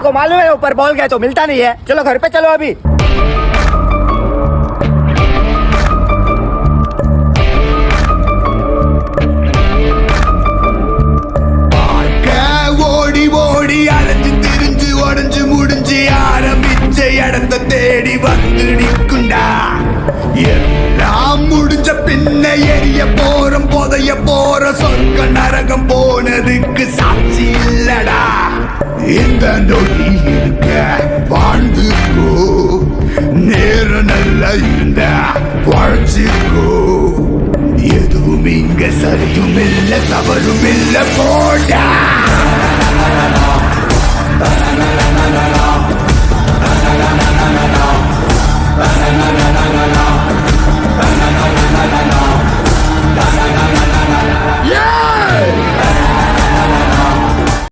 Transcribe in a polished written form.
को मालूम है ऊपर बॉल गया तो मिलता नहीं है। चलो घर पे चलो अभी। ஓடி ஓடி அலைஞ்சு திரிஞ்சு உடஞ்சு முடிஞ்சு ஆரம்பிச்ச இடத்த தேடி வந்து நிற்குண்டா. எல்லாம் முடிஞ்ச பின்ன எரிய போறோம் புதைய போற சொர்க்க நரகம் போனதுக்கு சாட்சி இல்லடா. இந்த நொடி இருக்க வாழ்ந்துக்கோ, நேரம் நல்லா இருந்த பழச்சிக்கோ. எதுவும் இங்க சரியும் இல்ல தவறும் இல்ல போடா.